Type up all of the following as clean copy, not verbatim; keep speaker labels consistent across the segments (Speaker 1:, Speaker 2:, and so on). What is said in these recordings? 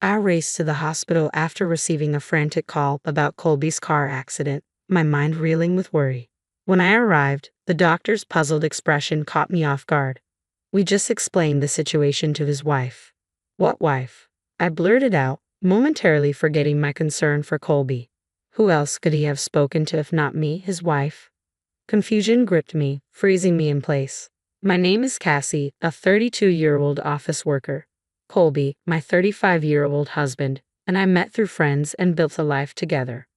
Speaker 1: I raced to the hospital after receiving a frantic call about Colby's car accident, my mind reeling with worry. When I arrived, the doctor's puzzled expression caught me off guard. We just explained the situation to his wife. What wife? I blurted out, momentarily forgetting my concern for Colby. Who else could he have spoken to if not me, his wife? Confusion gripped me, freezing me in place. My name is Cassie, a 32-year-old office worker. Colby, my 35-year-old husband, and I met through friends and built a life together.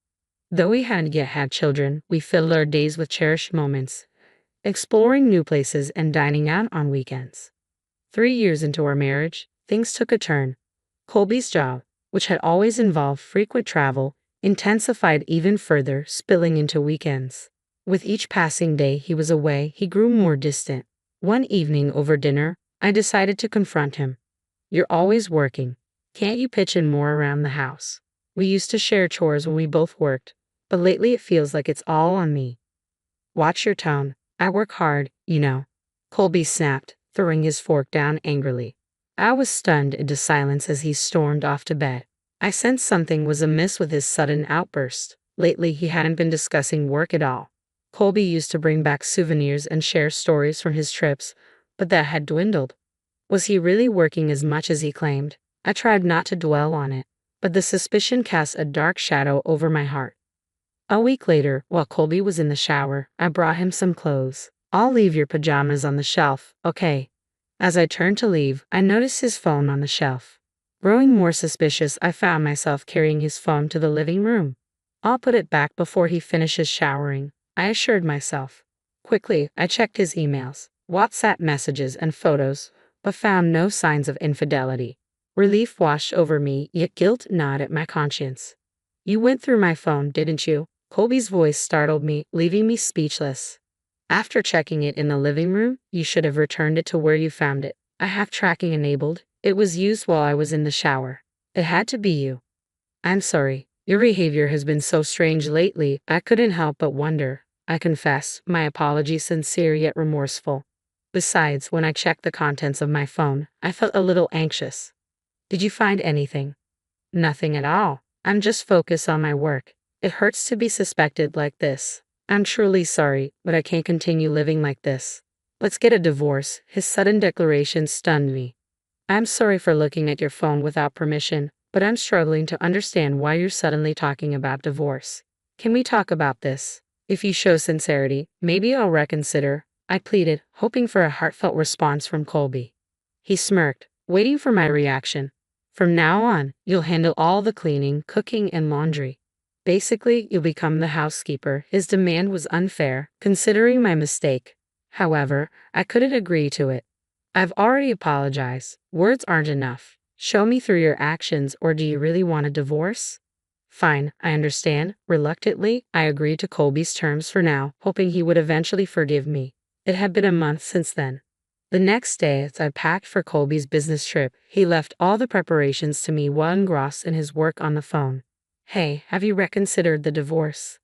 Speaker 1: Though we hadn't yet had children, we filled our days with cherished moments, exploring new places and dining out on weekends. 3 years into our marriage, things took a turn. Colby's job, which had always involved frequent travel, intensified even further, spilling into weekends. With each passing day he was away, he grew more distant. One evening over dinner, I decided to confront him. You're always working. Can't you pitch in more around the house? We used to share chores when we both worked, but lately it feels like it's all on me. Watch your tone. I work hard, you know. Colby snapped, throwing his fork down angrily. I was stunned into silence as he stormed off to bed. I sensed something was amiss with his sudden outburst. Lately he hadn't been discussing work at all. Colby used to bring back souvenirs and share stories from his trips, but that had dwindled. Was he really working as much as he claimed? I tried not to dwell on it, but the suspicion cast a dark shadow over my heart. A week later, while Colby was in the shower, I brought him some clothes. I'll leave your pajamas on the shelf, okay? As I turned to leave, I noticed his phone on the shelf. Growing more suspicious, I found myself carrying his phone to the living room. I'll put it back before he finishes showering, I assured myself. Quickly, I checked his emails, WhatsApp messages, and photos, but found no signs of infidelity. Relief washed over me, yet guilt gnawed at my conscience. You went through my phone, didn't you? Colby's voice startled me, leaving me speechless. After checking it in the living room, you should have returned it to where you found it. I have tracking enabled. It was used while I was in the shower. It had to be you. I'm sorry. Your behavior has been so strange lately, I couldn't help but wonder. I confess, my apology sincere yet remorseful. Besides, when I checked the contents of my phone, I felt a little anxious. Did you find anything? Nothing at all. I'm just focused on my work. It hurts to be suspected like this. I'm truly sorry, but I can't continue living like this. Let's get a divorce. His sudden declaration stunned me. I'm sorry for looking at your phone without permission, but I'm struggling to understand why you're suddenly talking about divorce. Can we talk about this? If you show sincerity, maybe I'll reconsider, I pleaded, hoping for a heartfelt response from Colby. He smirked, waiting for my reaction. From now on, you'll handle all the cleaning, cooking, and laundry. Basically, you'll become the housekeeper. His demand was unfair, considering my mistake. However, I couldn't agree to it. I've already apologized. Words aren't enough. Show me through your actions, or do you really want a divorce? Fine, I understand. Reluctantly, I agreed to Colby's terms for now, hoping he would eventually forgive me. It had been a month since then. The next day, as I packed for Colby's business trip, he left all the preparations to me while engrossed in his work on the phone. Hey, have you reconsidered the divorce?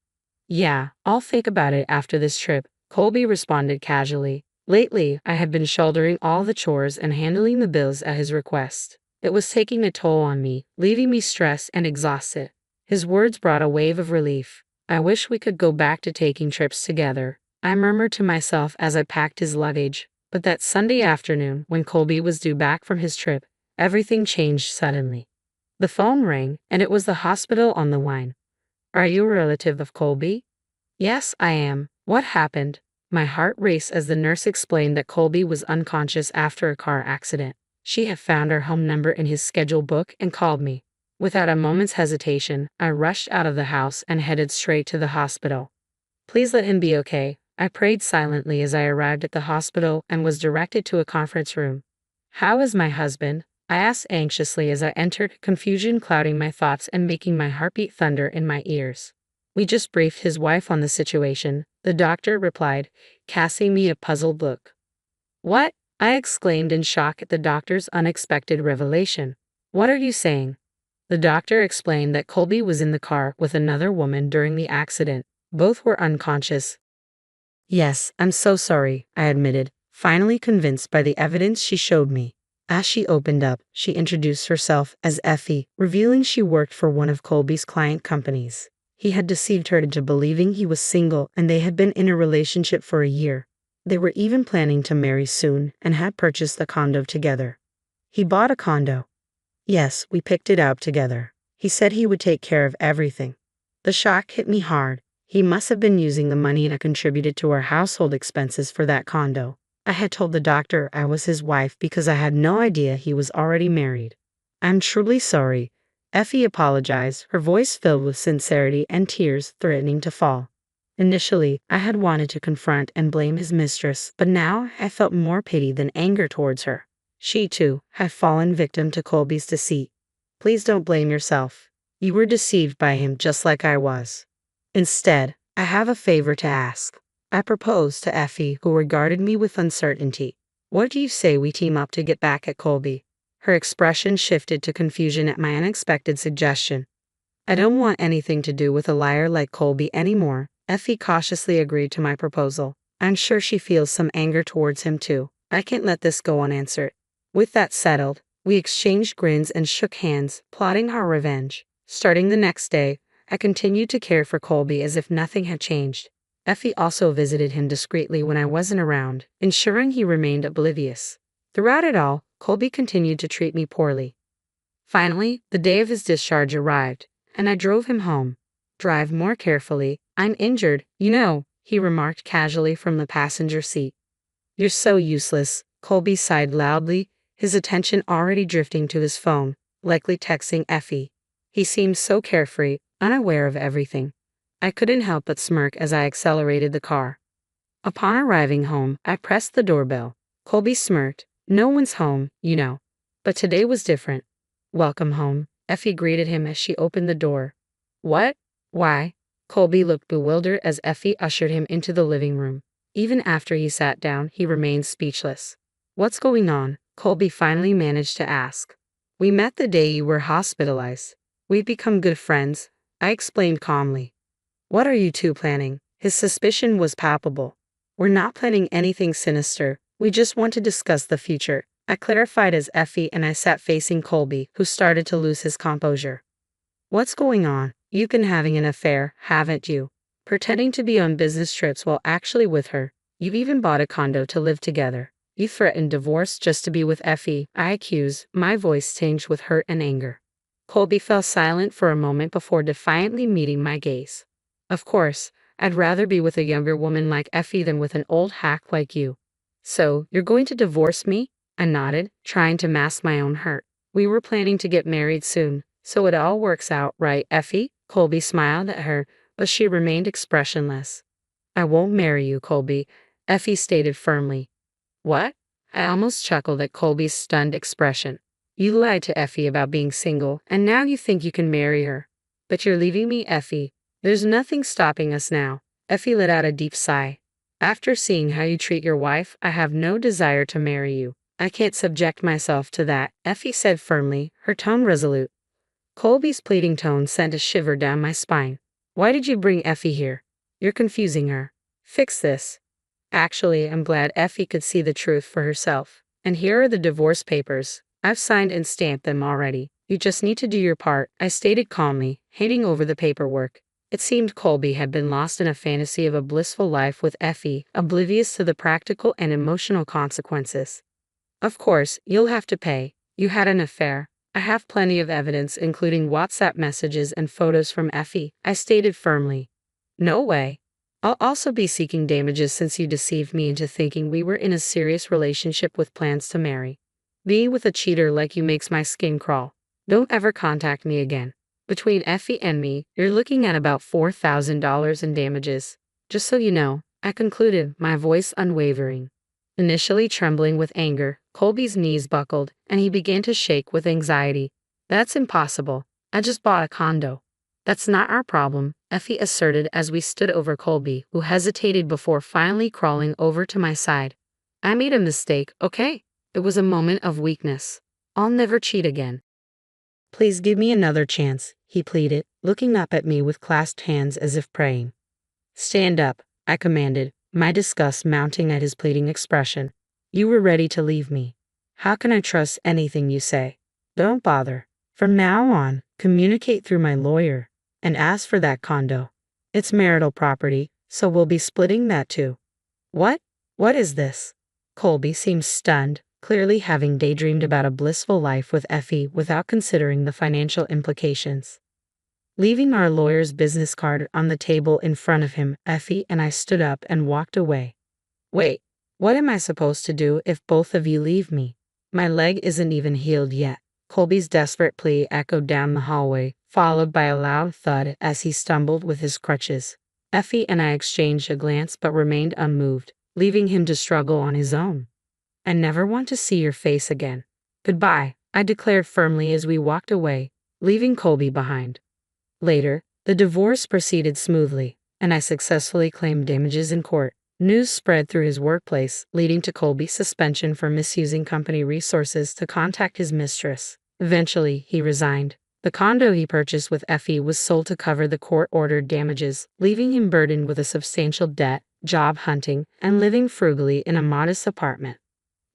Speaker 1: Yeah, I'll think about it after this trip, Colby responded casually. Lately, I had been shouldering all the chores and handling the bills at his request. It was taking a toll on me, leaving me stressed and exhausted. His words brought a wave of relief. I wish we could go back to taking trips together, I murmured to myself as I packed his luggage. But that Sunday afternoon, when Colby was due back from his trip, everything changed suddenly. The phone rang, and it was the hospital on the line. Are you a relative of Colby? Yes, I am. What happened? My heart raced as the nurse explained that Colby was unconscious after a car accident. She had found our home number in his schedule book and called me. Without a moment's hesitation, I rushed out of the house and headed straight to the hospital. Please let him be okay, I prayed silently as I arrived at the hospital and was directed to a conference room. How is my husband? I asked anxiously as I entered, confusion clouding my thoughts and making my heartbeat thunder in my ears. We just briefed his wife on the situation, the doctor replied, casting me a puzzled look. What? I exclaimed in shock at the doctor's unexpected revelation. What are you saying? The doctor explained that Colby was in the car with another woman during the accident. Both were unconscious. Yes, I'm so sorry, I admitted, finally convinced by the evidence she showed me. As she opened up, she introduced herself as Effie, revealing she worked for one of Colby's client companies. He had deceived her into believing he was single and they had been in a relationship for a year. They were even planning to marry soon and had purchased the condo together. He bought a condo. Yes, we picked it out together. He said he would take care of everything. The shock hit me hard. He must have been using the money I contributed to our household expenses for that condo. I had told the doctor I was his wife because I had no idea he was already married. I'm truly sorry. Effie apologized, her voice filled with sincerity and tears threatening to fall. Initially, I had wanted to confront and blame his mistress, but now I felt more pity than anger towards her. She, too, had fallen victim to Colby's deceit. Please don't blame yourself. You were deceived by him just like I was. Instead, I have a favor to ask. I proposed to Effie, who regarded me with uncertainty. What do you say we team up to get back at Colby? Her expression shifted to confusion at my unexpected suggestion. I don't want anything to do with a liar like Colby anymore. Effie cautiously agreed to my proposal. I'm sure she feels some anger towards him too. I can't let this go unanswered. With that settled, we exchanged grins and shook hands, plotting our revenge. Starting the next day, I continued to care for Colby as if nothing had changed. Effie also visited him discreetly when I wasn't around, ensuring he remained oblivious. Throughout it all, Colby continued to treat me poorly. Finally, the day of his discharge arrived, and I drove him home. Drive more carefully. I'm injured, you know, he remarked casually from the passenger seat. You're so useless, Colby sighed loudly, his attention already drifting to his phone, likely texting Effie. He seemed so carefree, unaware of everything. I couldn't help but smirk as I accelerated the car. Upon arriving home, I pressed the doorbell. Colby smirked. No one's home, you know. But today was different. Welcome home, Effie greeted him as she opened the door. What? Why? Colby looked bewildered as Effie ushered him into the living room. Even after he sat down, he remained speechless. What's going on? Colby finally managed to ask. We met the day you were hospitalized. We've become good friends, I explained calmly. What are you two planning? His suspicion was palpable. We're not planning anything sinister. We just want to discuss the future, I clarified as Effie and I sat facing Colby, who started to lose his composure. What's going on? You've been having an affair, haven't you? Pretending to be on business trips while actually with her. You've even bought a condo to live together. You threatened divorce just to be with Effie, I accused, my voice tinged with hurt and anger. Colby fell silent for a moment before defiantly meeting my gaze. Of course, I'd rather be with a younger woman like Effie than with an old hack like you. So, you're going to divorce me? I nodded, trying to mask my own hurt. We were planning to get married soon, so it all works out, right, Effie? Colby smiled at her, but she remained expressionless. I won't marry you, Colby, Effie stated firmly. What? I almost chuckled at Colby's stunned expression. You lied to Effie about being single, and now you think you can marry her. But you're leaving me, Effie. There's nothing stopping us now. Effie let out a deep sigh. After seeing how you treat your wife, I have no desire to marry you. I can't subject myself to that, Effie said firmly, her tone resolute. Colby's pleading tone sent a shiver down my spine. Why did you bring Effie here? You're confusing her. Fix this. Actually, I'm glad Effie could see the truth for herself. And here are the divorce papers. I've signed and stamped them already. You just need to do your part, I stated calmly, handing over the paperwork. It seemed Colby had been lost in a fantasy of a blissful life with Effie, oblivious to the practical and emotional consequences. Of course, you'll have to pay. You had an affair. I have plenty of evidence, including WhatsApp messages and photos from Effie, I stated firmly. No way. I'll also be seeking damages since you deceived me into thinking we were in a serious relationship with plans to marry. Being with a cheater like you makes my skin crawl. Don't ever contact me again. Between Effie and me, you're looking at about $4,000 in damages. Just so you know, I concluded, my voice unwavering. Initially trembling with anger, Colby's knees buckled, and he began to shake with anxiety. That's impossible. I just bought a condo. That's not our problem, Effie asserted as we stood over Colby, who hesitated before finally crawling over to my side. I made a mistake, okay? It was a moment of weakness. I'll never cheat again. Please give me another chance, he pleaded, looking up at me with clasped hands as if praying. Stand up, I commanded, my disgust mounting at his pleading expression. You were ready to leave me. How can I trust anything you say? Don't bother. From now on, communicate through my lawyer. And ask for that condo. It's marital property, so we'll be splitting that too. What? What is this? Colby seemed stunned, clearly having daydreamed about a blissful life with Effie without considering the financial implications. Leaving our lawyer's business card on the table in front of him, Effie and I stood up and walked away. Wait, what am I supposed to do if both of you leave me? My leg isn't even healed yet. Colby's desperate plea echoed down the hallway, followed by a loud thud as he stumbled with his crutches. Effie and I exchanged a glance but remained unmoved, leaving him to struggle on his own. I never want to see your face again. Goodbye, I declared firmly as we walked away, leaving Colby behind. Later, the divorce proceeded smoothly, and I successfully claimed damages in court. News spread through his workplace, leading to Colby's suspension for misusing company resources to contact his mistress. Eventually, he resigned. The condo he purchased with Effie was sold to cover the court-ordered damages, leaving him burdened with a substantial debt, job hunting, and living frugally in a modest apartment.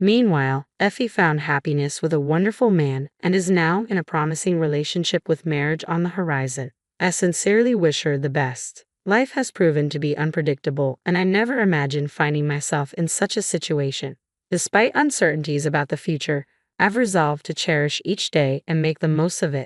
Speaker 1: Meanwhile, Effie found happiness with a wonderful man and is now in a promising relationship with marriage on the horizon. I sincerely wish her the best. Life has proven to be unpredictable, and I never imagined finding myself in such a situation. Despite uncertainties about the future, I've resolved to cherish each day and make the most of it.